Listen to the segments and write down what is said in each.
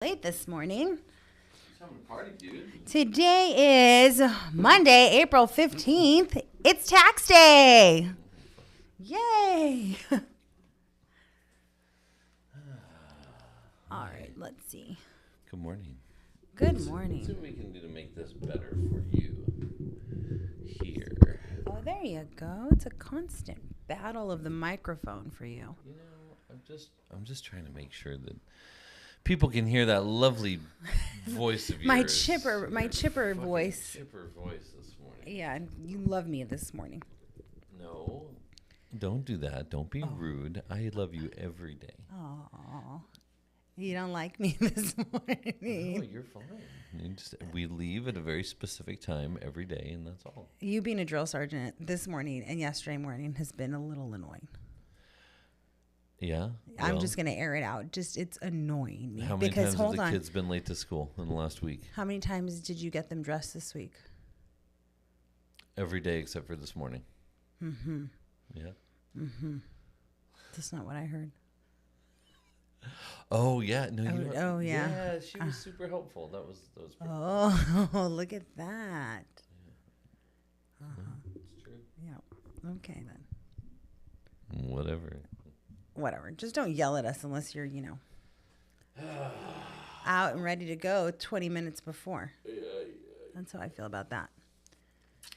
Late this morning. She's having a party, dude. Today is Monday, April 15th. It's tax day. Yay. All right, let's see. Good morning. Good Let's see morning. what we can do to make this better for you here. Oh, there you go. It's a constant battle of the microphone for you. You know, I'm just trying to make sure that people can hear that lovely voice of yours. My chipper Fucking voice. Chipper voice this morning. Yeah, you love me this morning. No, don't do that. Don't be rude. I love you every day. Oh, you don't like me this morning. No, you're fine. We leave at a very specific time every day, and that's all. You being a drill sergeant this morning and yesterday morning has been a little annoying. Yeah? I'm just going to air it out. It's annoying me. How many times have the on. kids been late to school in the last week? How many times did you get them dressed this week? Every day except for this morning. Mm-hmm. Yeah. Mm-hmm. That's not what I heard. Oh, yeah. No, Oh, yeah. Yeah, she was super helpful. That was pretty Oh, look at that. Yeah. It's true. Yeah. Okay, then. Whatever. Just don't yell at us unless you're, out and ready to go 20 minutes before. Yeah. That's how I feel about that.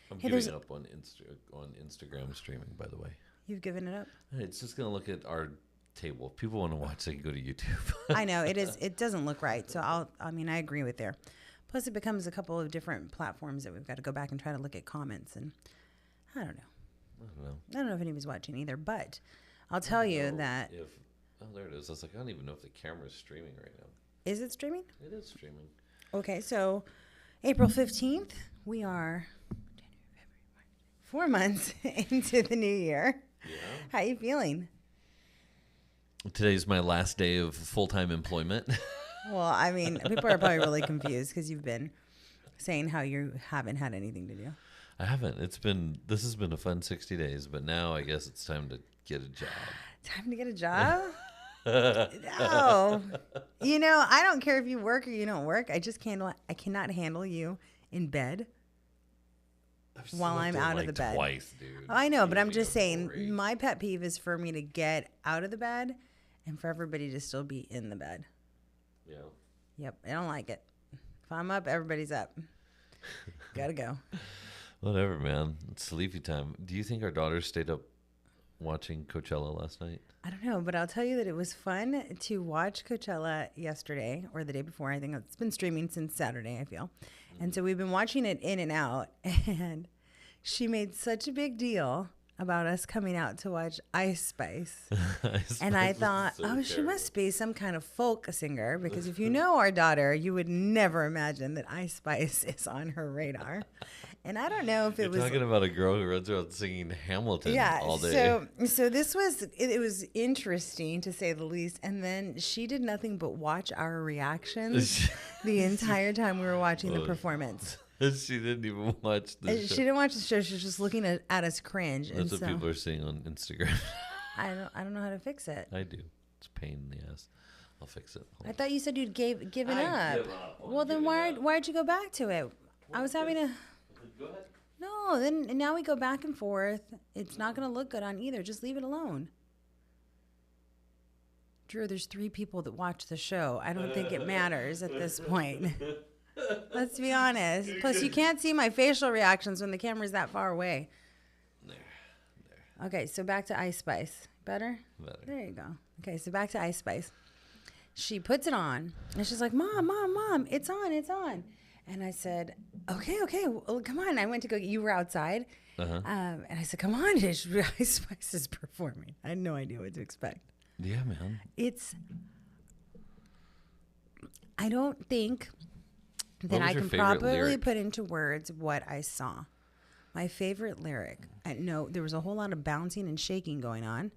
I'm Hey, giving up on Instagram streaming, by the way. You've given it up? It's just going to look at our table. If people want to watch, they can go to YouTube. I know it doesn't look right. So I agree with there. Plus it becomes a couple of different platforms that we've got to go back and try to look at comments, and I don't know. I don't know if anybody's watching either, but I'll tell you that. There it is. I was like, I don't even know if the camera's streaming right now. Is it streaming? It is streaming. Okay, so April 15th, we are 4 months into the new year. Yeah. How you feeling? Today's my last day of full-time employment. Well, I mean, people are probably really confused because you've been saying how you haven't had anything to do. I haven't. This has been a fun 60 days, but now I guess it's time to get a job. Time to get a job? No. I don't care if you work or you don't work. I cannot handle you in bed while I'm out of the bed. Twice, dude. I know, but I'm just saying my pet peeve is for me to get out of the bed and for everybody to still be in the bed. Yeah. Yep, I don't like it. If I'm up, everybody's up. Gotta go. Whatever, man. It's sleepy time. Do you think our daughters stayed up watching Coachella last night? I don't know, but I'll tell you that it was fun to watch Coachella yesterday or the day before. I think it's been streaming since Saturday, I feel. And so we've been watching it in and out. And she made such a big deal about us coming out to watch Ice Spice. And I thought, she must be some kind of folk singer, because if you know our daughter, you would never imagine that Ice Spice is on her radar. And I don't know if it was talking about a girl who runs around singing Hamilton all day. So this was it was interesting to say the least. And then she did nothing but watch our reactions the entire time we were watching the performance. She didn't even watch the show. She didn't watch the show. She was just looking at us cringe. That's what people are saying on Instagram. I don't know how to fix it. I do. It's a pain in the ass. I'll fix it. I thought you said you'd given up. Give up. Well, then why'd you go back to it? I was having a... Go ahead. No, then now we go back and forth. It's not going to look good on either. Just leave it alone. Drew, there's 3 people that watch the show. I don't think it matters at this point. Let's be honest. Plus, you can't see my facial reactions when the camera's that far away. There. Okay, so back to Ice Spice. Better? There you go. Okay, so back to Ice Spice. She puts it on, and she's like, Mom, it's on. And I said, okay, well, come on. I went to go, you were outside. Uh-huh. And I said, come on, Ice Spice is performing. I had no idea what to expect. Yeah, man. I don't think that I can properly lyric? put into words what I saw. My favorite lyric. There was a whole lot of bouncing and shaking going on.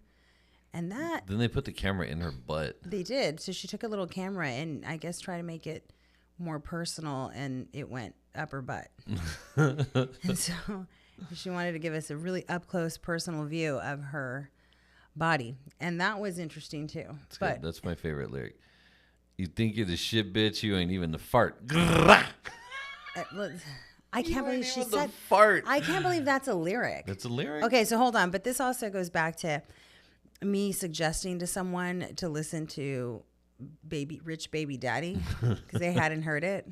And that... Then they put the camera in her butt. They did. So she took a little camera and I guess tried to make it more personal, and it went up her butt. And so she wanted to give us a really up-close personal view of her body. And that was interesting too. That's my favorite lyric. You think you're the shit, bitch? You ain't even the fart. I can't believe she said fart. I can't believe that's a lyric. That's a lyric? Okay, so hold on. But this also goes back to me suggesting to someone to listen to Rich Baby Daddy because they hadn't heard it.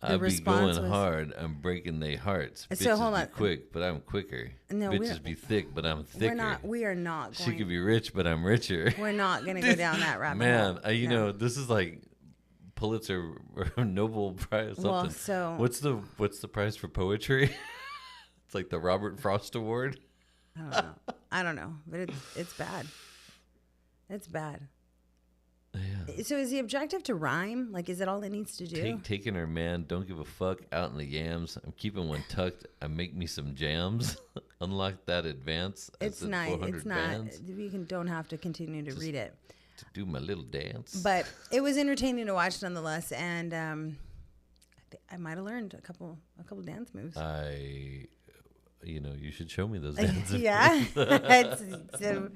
I be going hard. I'm breaking their hearts. So Bitches hold on. be quick, but I'm quicker. No, bitches be thick, but I'm thicker. We are not going. She could be rich, but I'm richer. We're not going to go down that rabbit hole. Man, you know, this is like Pulitzer or Nobel Prize. Something. Well, so what's the prize for poetry? It's like the Robert Frost Award. I don't know, but it's bad. It's bad. Yeah. So is the objective to rhyme? Like, is it all it needs to do? Taking her man, don't give a fuck, out in the yams. I'm keeping one tucked. I make me some jams. Unlock that advance. It's nice. It's not. Don't have to continue to read it. To do my little dance. But it was entertaining to watch nonetheless, and I might have learned a couple dance moves. You should show me those dance moves. Yeah. So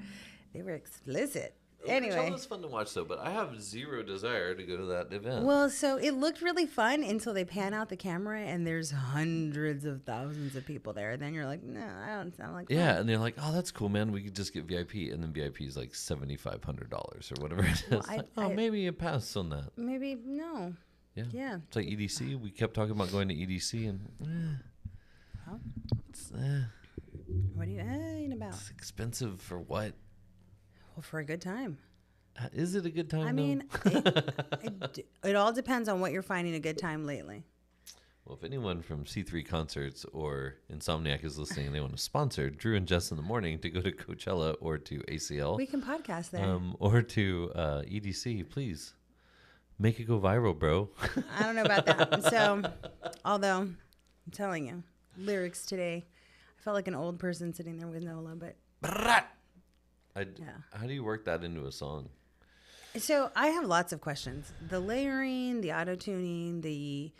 they were explicit. Anyway, it was fun to watch though, but I have zero desire to go to that event. Well, so it looked really fun until they pan out the camera and there's hundreds of thousands of people there. Then you're like, no, I don't sound like. Yeah, and they're like, oh, that's cool, man. We could just get VIP, and then VIP is like $7,500 or whatever it is. Well, maybe a pass on that. Maybe no. Yeah. It's like EDC. We kept talking about going to EDC, and what are you ain't about? It's expensive for what? Well, for a good time. Is it a good time? I mean, it all depends on what you're finding a good time lately. Well, if anyone from C3 Concerts or Insomniac is listening and they want to sponsor Drew and Jess in the morning to go to Coachella or to ACL. We can podcast there. Or to EDC, please. Make it go viral, bro. I don't know about that. So, although, I'm telling you, lyrics today, I felt like an old person sitting there with Nola, but... How do you work that into a song? So I have lots of questions. The layering, the auto-tuning, the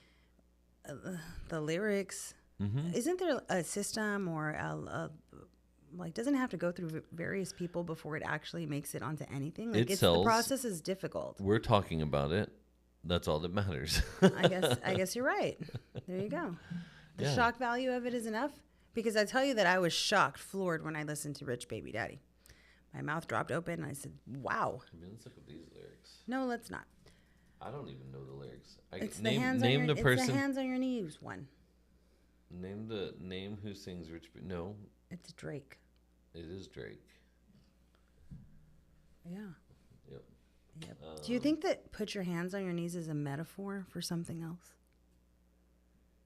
lyrics. Mm-hmm. Isn't there a system or doesn't it have to go through various people before it actually makes it onto anything? Like the process is difficult. We're talking about it. That's all that matters. I guess you're right. There you go. The shock value of it is enough. Because I tell you that I was floored when I listened to Rich Baby Daddy. My mouth dropped open, and I said, wow. I mean, let's look at these lyrics. No, let's not. I don't even know the lyrics. It's the hands on your knees one. Name who sings Rich. No. It's Drake. It is Drake. Yeah. Yep. Do you think that put your hands on your knees is a metaphor for something else?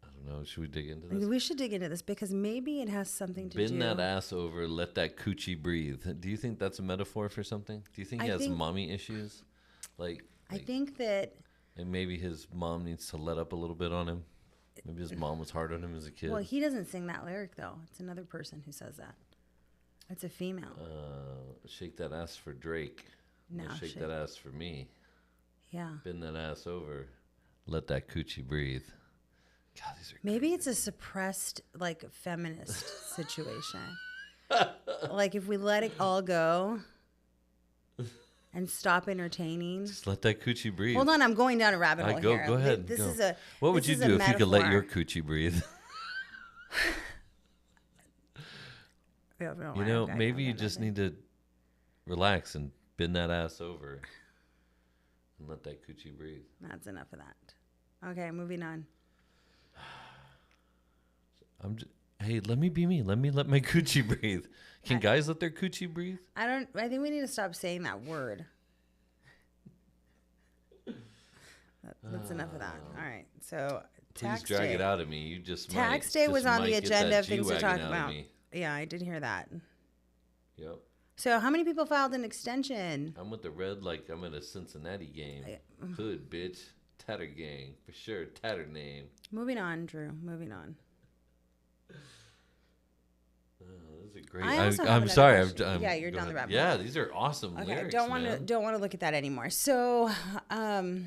I don't know. Should we dig into this? We should dig into this because maybe it has something to do. Bend that ass over, let that coochie breathe. Do you think that's a metaphor for something? Do you think he has mommy issues? I think that... And maybe his mom needs to let up a little bit on him. Maybe his mom was hard on him as a kid. Well, he doesn't sing that lyric, though. It's another person who says that. It's a female. Shake that ass for Drake. No, shake that ass for me. Yeah. Bend that ass over. Let that coochie breathe. God, these are maybe it's a suppressed, feminist situation. If we let it all go and stop entertaining. Just let that coochie breathe. Hold on, I'm going down a rabbit hole here. Go ahead. What would you do if you could let your coochie breathe? Maybe you just need to relax and bend that ass over and let that coochie breathe. That's enough of that. Okay, moving on. Hey, let me be me. Let my coochie breathe. Can guys let their coochie breathe? I think we need to stop saying that word. That's enough of that. All right. So please drag it out of me. You just tax day was on the agenda of things to talk about. Yeah, I did hear that. Yep. So how many people filed an extension? I'm with the red like I'm at a Cincinnati game. Hood, bitch. Tatter gang. For sure. Tatter name. Moving on, Drew. Moving on. This is great. I'm sorry. Yeah, you're down the rabbit hole. Yeah, these are awesome lyrics, don't want to look at that anymore. So, anyway,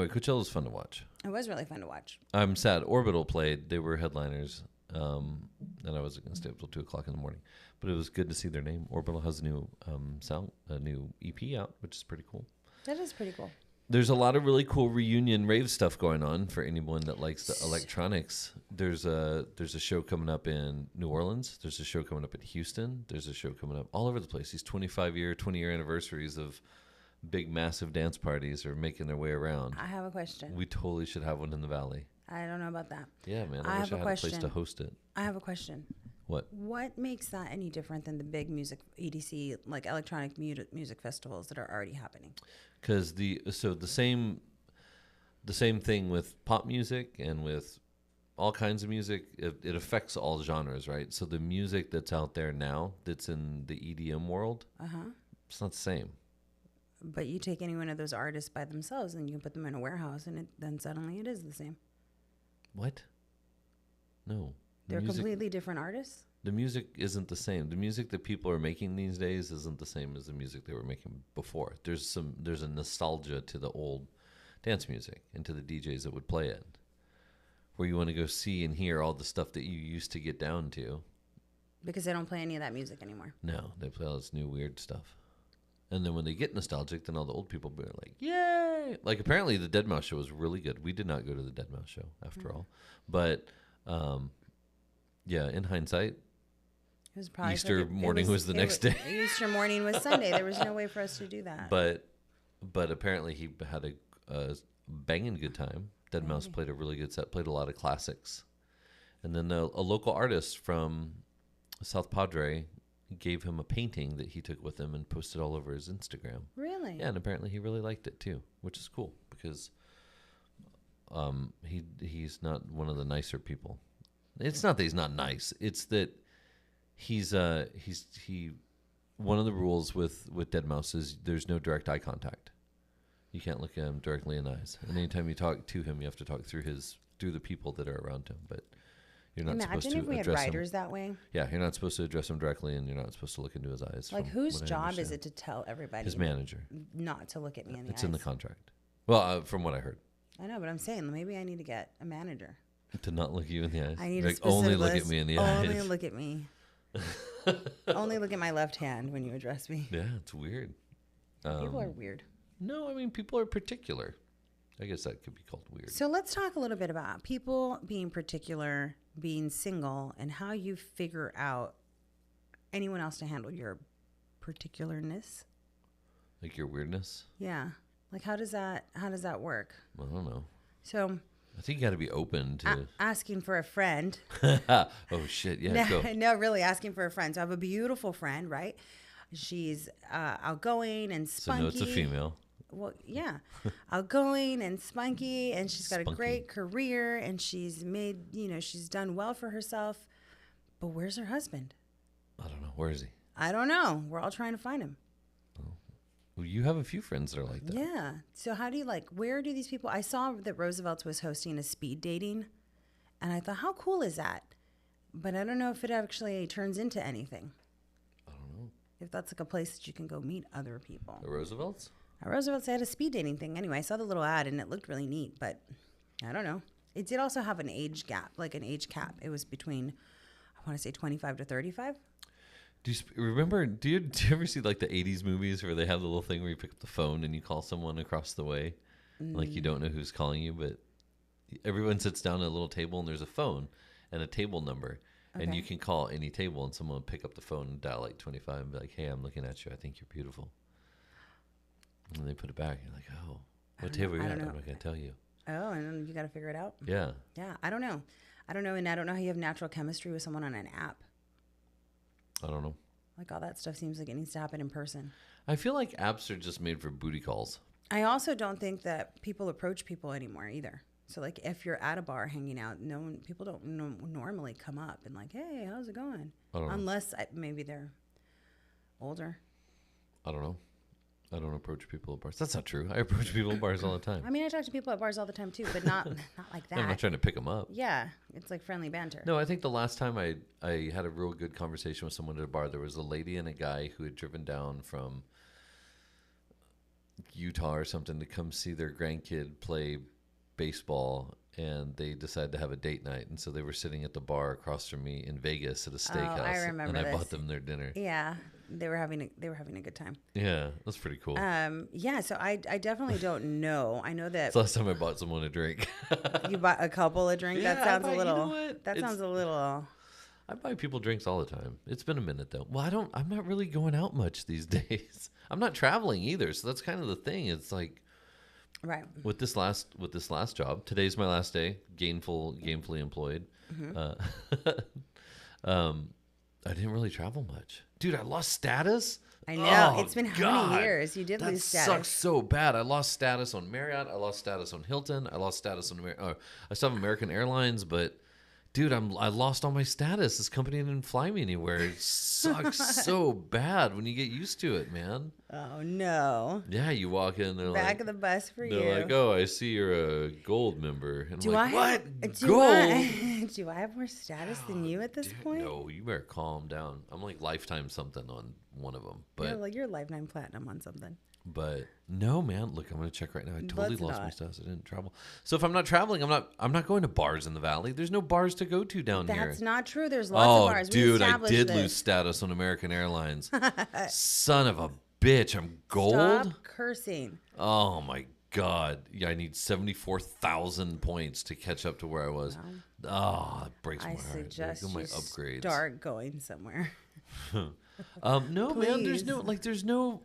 Coachella was fun to watch. It was really fun to watch. I'm sad. Orbital played. They were headliners, and I wasn't going to stay up till 2:00 in the morning. But it was good to see their name. Orbital has a new EP out, which is pretty cool. That is pretty cool. There's a lot of really cool reunion rave stuff going on for anyone that likes the electronics. There's a show coming up in New Orleans. There's a show coming up in Houston. There's a show coming up all over the place. These 20-year anniversaries of big, massive dance parties are making their way around. I have a question. We totally should have one in the Valley. I don't know about that. Yeah, man. I wish I had a place to host it. I have a question. What? What makes that any different than the big music EDC, like electronic music festivals that are already happening? Because the same thing with pop music and with all kinds of music, it affects all genres, right? So the music that's out there now, that's in the EDM world, it's not the same. But you take any one of those artists by themselves and you can put them in a warehouse, and then suddenly it is the same. What? No. They're completely different artists? The music isn't the same. The music that people are making these days isn't the same as the music they were making before. There's a nostalgia to the old dance music and to the DJs that would play it, where you want to go see and hear all the stuff that you used to get down to. Because they don't play any of that music anymore. No, they play all this new weird stuff. And then when they get nostalgic, then all the old people are like, yay! Like, apparently the Dead Mouse show was really good. We did not go to the Dead Mouse show, after all. But, yeah, in hindsight, it was probably Easter morning was the next day. Easter morning was Sunday. There was no way for us to do that. But apparently he had a banging good time. Dead Mouse played a really good set, played a lot of classics. And then a local artist from South Padre gave him a painting that he took with him and posted all over his Instagram. Really? Yeah, and apparently he really liked it too, which is cool because he's not one of the nicer people. It's not that he's not nice. It's that he one of the rules with Dead Mouse is there's no direct eye contact. You can't look at him directly in the eyes. And anytime you talk to him, you have to talk through the people that are around him. But you're not supposed to address him. Imagine if we had writers that way. Yeah, you're not supposed to address him directly, and you're not supposed to look into his eyes. Like, whose job is it to tell everybody? His manager. Not to look at me in the eyes. It's in the contract. Well, from what I heard. I know, but I'm saying maybe I need to get a manager. To not look you in the eyes. I need like, only look at me in the eyes. Only look at me. Only look at my left hand when you address me. Yeah, it's weird. People are weird. No, I mean, people are particular. I guess that could be called weird. So let's talk a little bit about people being particular, being single, and how you figure out anyone else to handle your particularness. Like your weirdness? Yeah. Like, how does that work? I don't know. So I think you got to be open to asking for a friend. Oh shit! Yeah, go. No, really asking for a friend. So I have a beautiful friend, right? She's outgoing and spunky. So no, it's a female. Well, yeah, outgoing and spunky, and she's got a great career, and she's made, she's done well for herself. But where's her husband? I don't know. Where is he? I don't know. We're all trying to find him. Well, you have a few friends that are like that. Yeah. So how do you where do these people? I saw that Roosevelt was hosting a speed dating, and I thought, how cool is that? But I don't know if it actually turns into anything. I don't know. If that's like a place that you can go meet other people. The Roosevelts? Roosevelt's had a speed dating thing. Anyway, I saw the little ad, and it looked really neat, but I don't know. It did also have an age gap, like an age cap. It was between, I want to say 25 to 35. Do you ever see like the 80s movies where they have the little thing where you pick up the phone and you call someone across the way? Like you don't know who's calling you, but everyone sits down at a little table and there's a phone and a table number. Okay. And you can call any table and someone will pick up the phone and dial like 25 and be like, hey, I'm looking at you. I think you're beautiful. And they put it back. You're like, oh, what table are you at? I'm not going to tell you. Oh, and then you got to figure it out? Yeah. Yeah, I don't know. And I don't know how you have natural chemistry with someone on an app. I don't know. Like, all that stuff seems like it needs to happen in person. I feel like apps are just made for booty calls. I also don't think that people approach people anymore either. So, like, if you're at a bar hanging out, people don't normally come up and like, hey, how's it going? Unless maybe they're older. I don't know. I don't approach people at bars. That's not true. I approach people at bars all the time. I mean, I talk to people at bars all the time too, but not like that. I'm not trying to pick them up. Yeah, it's like friendly banter. No, I think the last time I had a real good conversation with someone at a bar, there was a lady and a guy who had driven down from Utah or something to come see their grandkid play baseball, and they decided to have a date night, and so they were sitting at the bar across from me in Vegas at a steakhouse. I remember and I this. bought them their dinner. Yeah, they were having a good time. Yeah, that's pretty cool. Yeah, so I definitely don't know. I know that It's the last time I bought someone a drink. you bought a couple a drink. Yeah, That sounds a you little. know what? That sounds a little. I buy people drinks all the time. It's been a minute though. Well, I'm not really going out much these days. I'm not traveling either, so that's kind of the thing. It's like Right. with this last job. Today's my last day, gainfully employed. I didn't really travel much, dude. I lost status. I know. Oh, It's been how many years? You did that lose status. sucks so bad. I lost status on Marriott. I lost status on Hilton. I lost status on I still have American Airlines, but dude, I lost all my status. This company didn't fly me anywhere. It sucks so bad when you get used to it, man. Oh no. Yeah, you walk in, they're Back like, of the bus for you. they're like, oh, I see you're a gold member. And Do I'm like, I what? do Gold? do I have more status than you at this Dude, point? no, you better calm down. I'm like lifetime something on one of them, but You're lifetime platinum on something. But no, man. Look, I'm gonna check right now. I totally Let's lost my not. status. I didn't travel. So if I'm not traveling, I'm not going to bars in the valley. There's no bars to go to down here. That's not true. There's lots of bars. We Dude, I established did this. lose status on American Airlines. Son of a bitch. I'm gold. Stop cursing. Oh my god. Yeah, I need 74,000 points to catch up to where I was. Oh, it breaks my I heart. suggest Look at my you upgrades. start going somewhere. No, man. Please. There's no.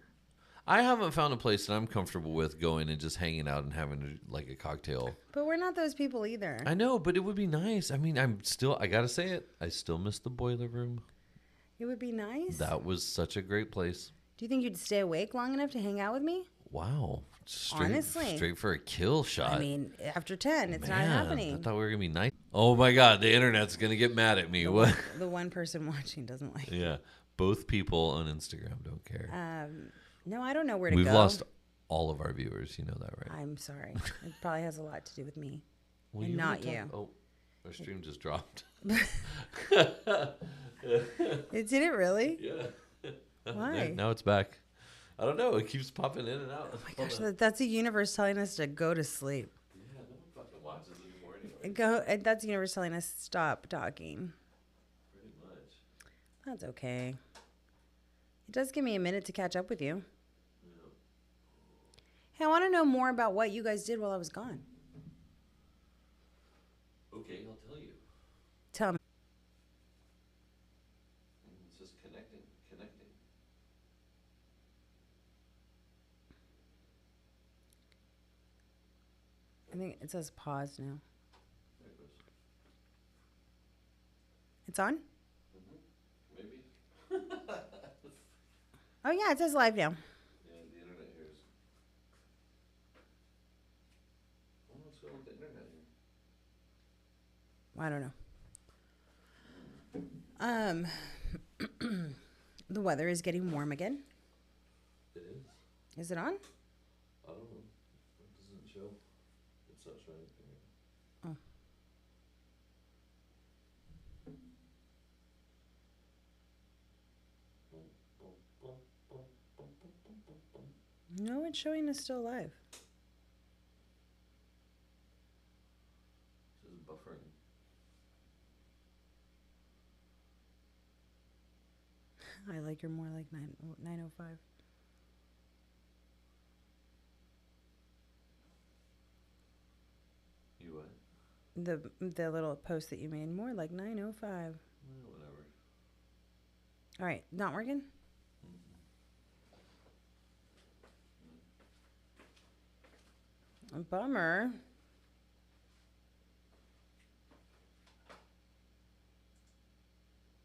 I haven't found a place that I'm comfortable with going and just hanging out and having like a cocktail. But we're not those people either. I know, but it would be nice. I mean, I gotta say it. I still miss the boiler room. It would be nice. That was such a great place. Do you think you'd stay awake long enough to hang out with me? Wow. Honestly. Straight for a kill shot. I mean, after 10, it's Man, not happening. I thought we were gonna be nice. Oh my god, the internet's gonna get mad at me. What? The one person watching doesn't like it. Yeah, both people on Instagram don't care. No, I don't know where to We've go. lost all of our viewers. You know that, right? I'm sorry. It probably has a lot to do with me. Well, and you not really you. Oh, our stream just dropped. Did it really? Yeah. Why? Now it's back. I don't know. It keeps popping in and out. Oh my gosh, that's the universe telling us to go to sleep. Yeah, no one fucking watches anymore anyway. That's the universe telling us stop talking. Pretty much. That's okay. It does give me a minute to catch up with you. Yeah. Hey, I want to know more about what you guys did while I was gone. Okay, I'll tell you. Tell me. It's just connecting. I think it says pause now. There it goes. It's on? Maybe. Oh, yeah, it says live now. Yeah, the internet here is. I don't know what's going on with the internet here. I don't know. The weather is getting warm again. It is. Is it on? I don't know. It doesn't show. It's not showing anything. Oh. No, it's showing us still live. This is buffering. I like you're more like 905. You what? The little post that you made, more like 905. Well, whatever. All right, not working? A bummer.